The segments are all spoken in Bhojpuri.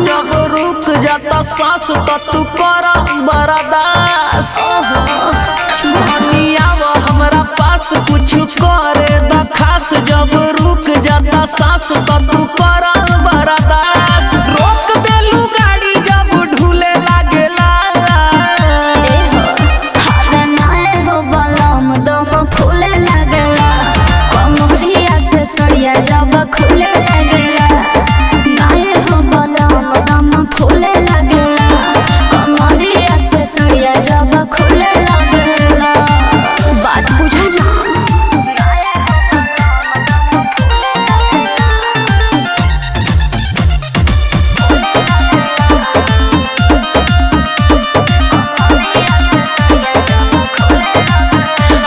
जब रुक जाता सांस तो तू कर बर्दास। आवा हमरा पास कुछ करे द खास, जब रुक जाता सांस तो तू कर बर्दास। रोक देलू गाड़ी जब ढूले लागेला, हो बलम दम फूले लगेला, कमरिया से सड़िया जब खुले लगेला। नाए हो बलम दम फूले लगेला, कमरिया से सड़िया जब खुले लगेला। बात बुझा ना।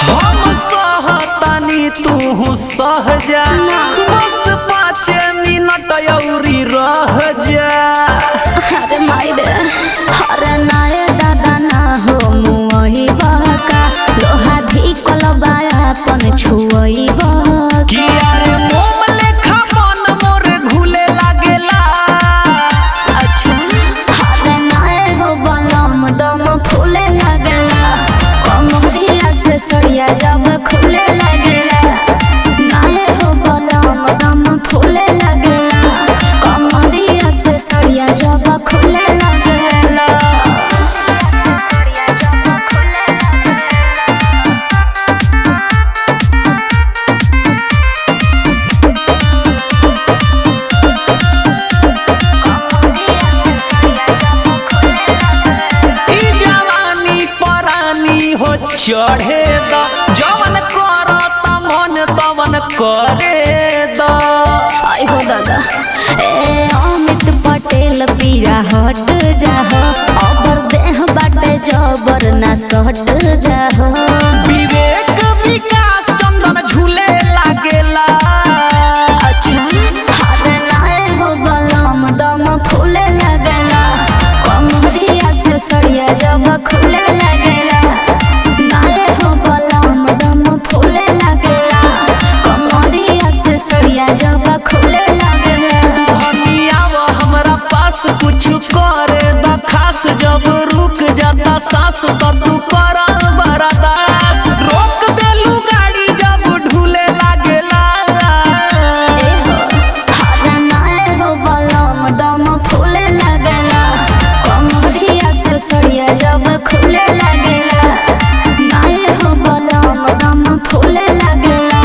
हम सहतानी तू सहजा, बस 5 मिनट औरी रह जा। अरे माई रे, अरे नाए दादा ना हो मुई बका, लोहा धी कलबाया अपन छुई बका। कि यारे मोम लेखा मन मोर घुले लागेला। अच्छा, अरे नाए हो बलम दम फूले लगेला, कमरिया से सड़िया जब खुले लगेला। नाए हो बलम दम फूले लगेला, कमरिया से सड़िया जब खुले लगेला। ई जवानी परानी हो चढ़े द, जवन करत मन तवन करे द। आई हो दादा, ए अमित पटेल पीरा हट जाहो, अबर देह बाटे जबर ना सट जाहो। विवेक विकास चंदन झूले लागेला। अच्छा, अरे नाए हो बलम दम फूले लगेला, कमरिया से सड़िया जब खुले लगेला। नाए हो बलम दम फूले लगेला, कमरिया से सड़िया जब खुले लगेला। आवा हमरा पास कुछ करे द खास, जब रुक जाता सांस तो तू कर बर्दास। रोक देलू गाड़ी जब ढूले लागेला, अरे नाए हो बलम दम फूले लगेला, कमरिया से सड़िया जब खुले लगेला। नाए हो बलम दम फूले लगेला,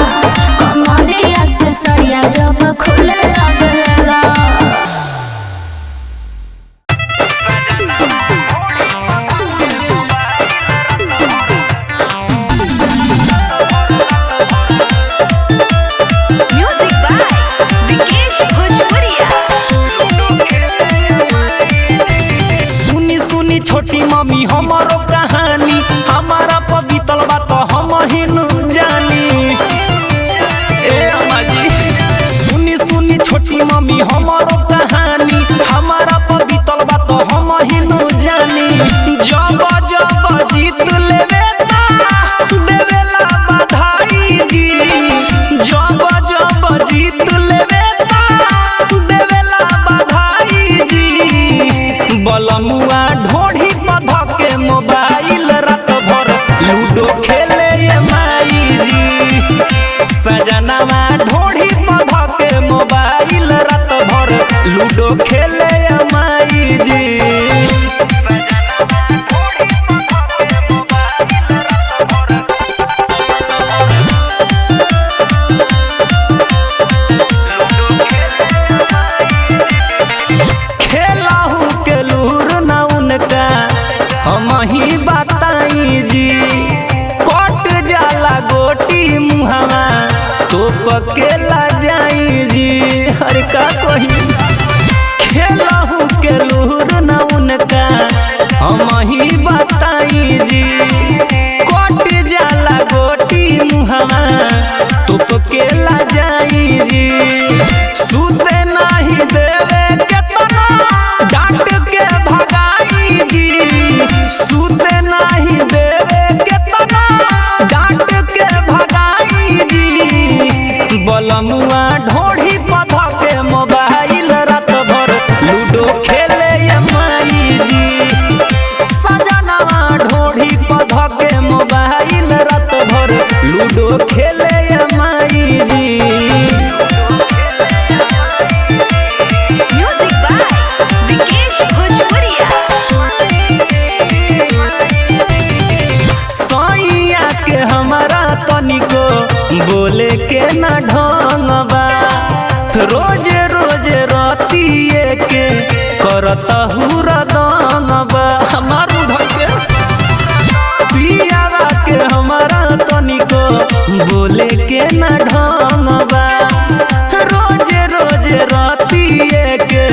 कमरिया से सड़िया जब खुले लगेला। म्यूजिक बाय विकेश भोजपुरिया। सुनी सुनी छोटी मम्मी हमारो कहानी, हमारा पबीतल बात हम हिनु जानी। ए अम्मा जी, सुनी सुनी छोटी मम्मी हमारो कहानी, हमारा पबीतल बात हम हिनु जानी। जब जब जीत लेवेला देवेला बधाई जी, जब जब जीत लेवेला देवेला बधाई जी। बलमुआ ढोढ़ी पध के मोबाइल रात भर लूडो खेले ये माई जी। सजनवा ढोढ़ी पध के मोबाइल रात भर लूडो खेले ये माई जी। खेलाहू के लूर ना उनका हम ही बताई जी। कट जाला गोटी मुहावा तो पकेला जाई जी। हर का कोई खेलाहू के लूर ना उनका हम ही बताई जी। कट जाला गोटी मुहावा तो पकेला जाई जी। सुते नहीं देवे केतना डांट के भगाई जी। सुते नहीं देवे केतना डांट के भगाई जी। बलमुआ ढोढ़ी पध के मोबाइल रात भर लूडो खेल रात भर लूडो खेले माई जी। Music by Vikesh Bhojpuria. सैया के हमारा तनिको बोले के ना ढंग बा, रोज रोज रतिए के करता हुरदंग बा। हमार के पियावा के हमारा तनिको बोले के ना ढंग बा, रोज रोज रतिए के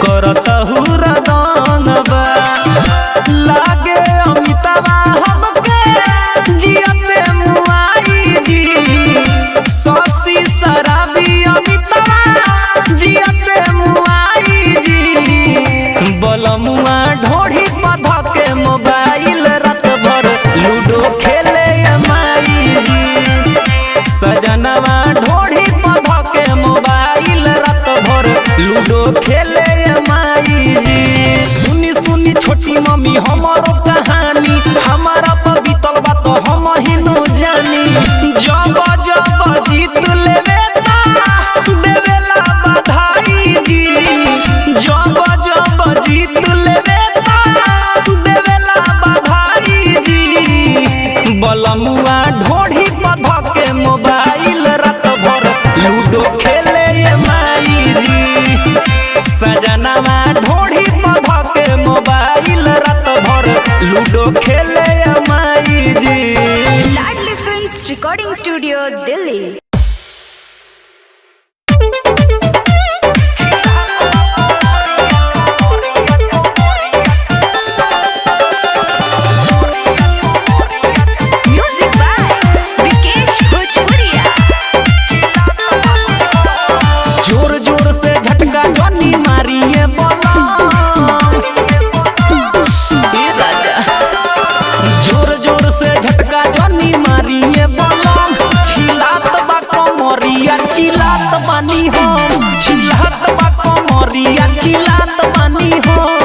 करता हुरदंग बा। लागे अमिताबा हमके जियते मुआई जी, सौसी शराबी अमिताबा जियते मुआई जी। बलमुआ ढोढ़ी पध के मोबाइल रात भर लूडो खेले माई जी। सजनवा ढोढ़ी पध के मोबाइल रात भर लूडो खेले माई जी। सुनी सुनी छोटी मम्मी हमारो कहानी, हमारा पवित्र बात हम ही न जानी। जब जब जीत लेवे देवेला बधाई जी, जब जब जीत लेवे देवेला बधाई जी। बलमुआ ढोढ़ी पध के मोबाइल रात भर लूडो खेले माई जी। सजनवा ढोढ़ी पध के मोबाइल रात भर लूडो खेले माई जी। Ladli Films Recording Studio, Delhi. Music by Vikesh Bhojpuria. जोर जोर से झटका जनी मारिए बोला राजा, जोर जोर से झटका जनी मारिए बोला। छिलात बा कमरिया चिलात बानी हम, छिलात बा कमरिया चिलात बानी हम।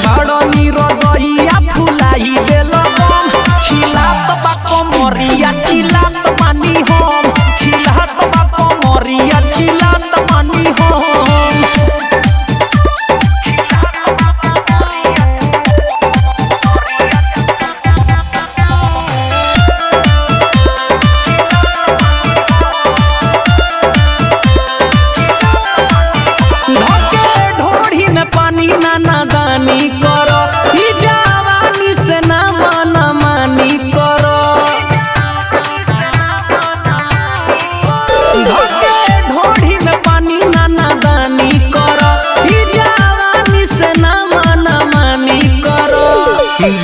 बड़नी रगइया फुलाई देला छिलात बा कमरिया चिलात बानी हम, छिलात बा कमरिया चिलात बानी हम। धके ढोढ़ी में पानी नाना दानी करो, ई जवानी से ना माना मानी करो। धके ढोढ़ी में पानी नाना दानी करो, ई जवानी से ना माना मानी करो।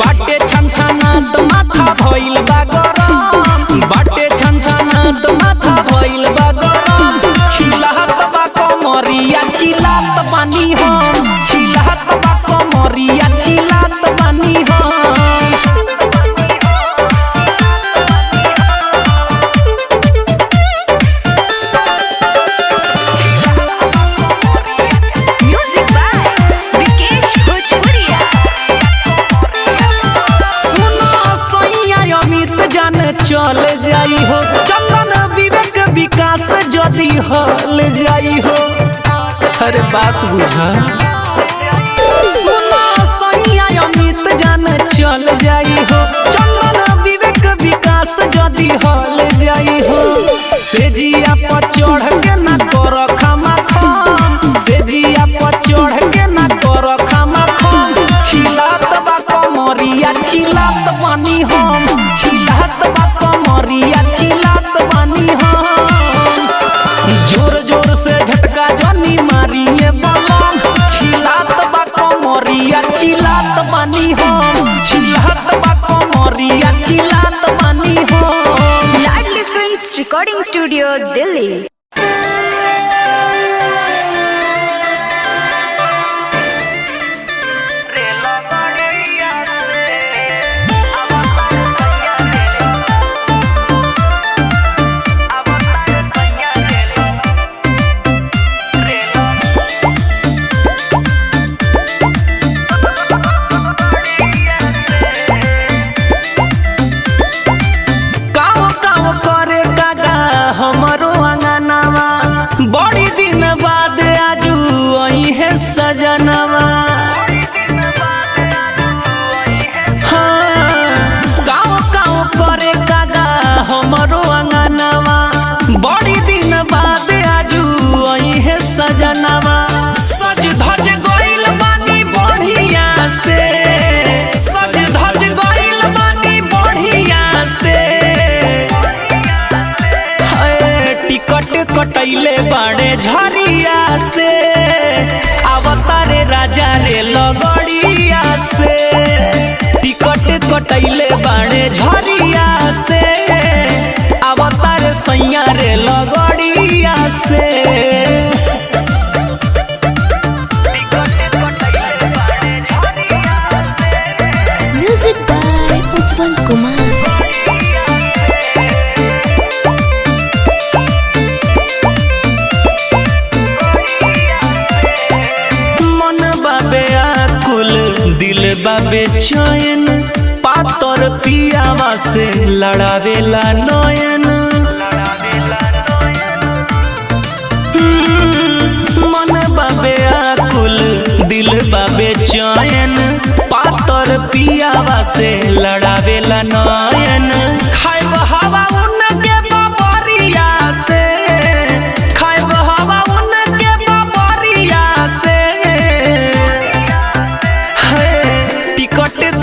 बाटे छनछनात माथा भइल बा गरम, बाटे छनछनात माथा भइल बा गरम। छिलात बा कमरिया चिलात बानी हम, छिलात बा कमरिया चिलात बानी हम। Music by Vikesh Bhojpuria. सुनो सैया अमित जान चल जाई हो, चंदन विवेक विकास जदी हल जाई हो। अरे बात बुझा, सुनो सैया अमित जान चल जाई हो, चंदन विवेक विकास जदी हल जाई हो। सेजिया पर चढ़ के ना कर खामा खाम, सेजिया पर चढ़ के ना कर खामा खाम। छिलात बा कमरिया चिलात बानी हम, छिलात बा कमरिया चिलात बानी हम। जोर जोर से झटका जनी मारिए बलम, छिलात बा कमरिया चिलात बानी हम, छिलात बा कमरिया चिलात बानी हम। Ladli Films Recording Studio, Delhi. कटैले बाड़े झरिया से अवतारे राजा रे लगड़िया से टिकट कटैले बाड़े झरिया से अवतारे सैया रे लगड़िया से म्यूजिक बाय उज्जवल कुमार। दिल बाबे चैन पातर पियावा से लड़ावेला नयन मन बाबे आकुल दिल बाबे चैन पातर पियावा से लड़ावेला नयन खाइब हवा उनके बाबरिया से खाइब हवा उनके बाबरिया से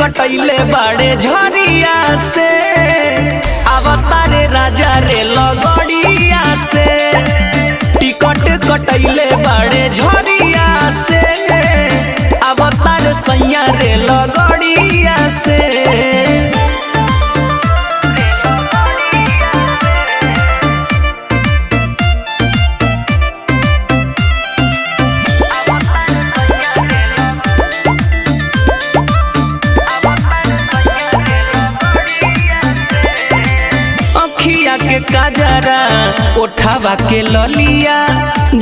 कटैले बाड़े झरिया से अवतारे राजा रे लगड़िया से टिकट कटैले बाड़े झरिया से अवतार सैया रे लगड़िया से के काजरा उठावा के ललिया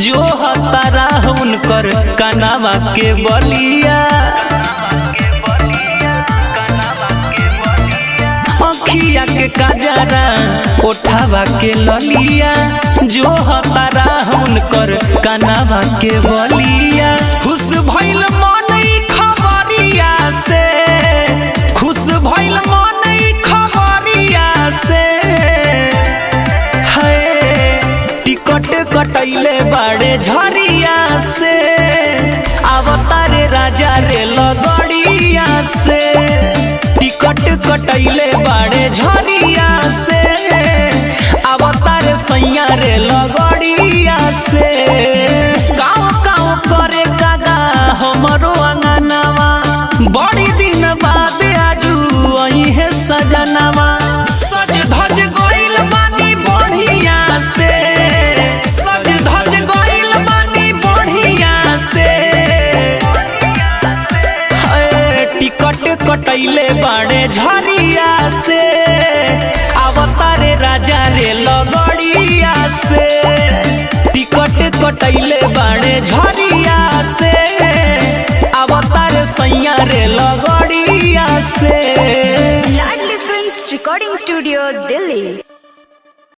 जो हतारा उनकर कनावा के बलिया अखिया के काजरा उठावा के ललिया जो हतारा उनकर कनावा के बलिया खुश भइल मन खबरिया से खुश भइल मन खबरिया से कटैले बाड़े झरिया से अवतारे राजा रे लगड़िया से टिकट कटैले बाड़े झरिया से अवतारे सैया रे लगड़िया से गाँव गाँव करे कागा हमरो अंगनावा बड़ी दिन बाद आजू आई है सजनावा सज धज गइल बानी बढ़िया से कटैले बाड़े झरिया से अवतारे राजा रे लगड़िया से टिकट कटैले बाड़े झरिया से अवतारे सैया रे लगड़िया से। लाडली फिल्म्स रिकॉर्डिंग स्टूडियो दिल्ली।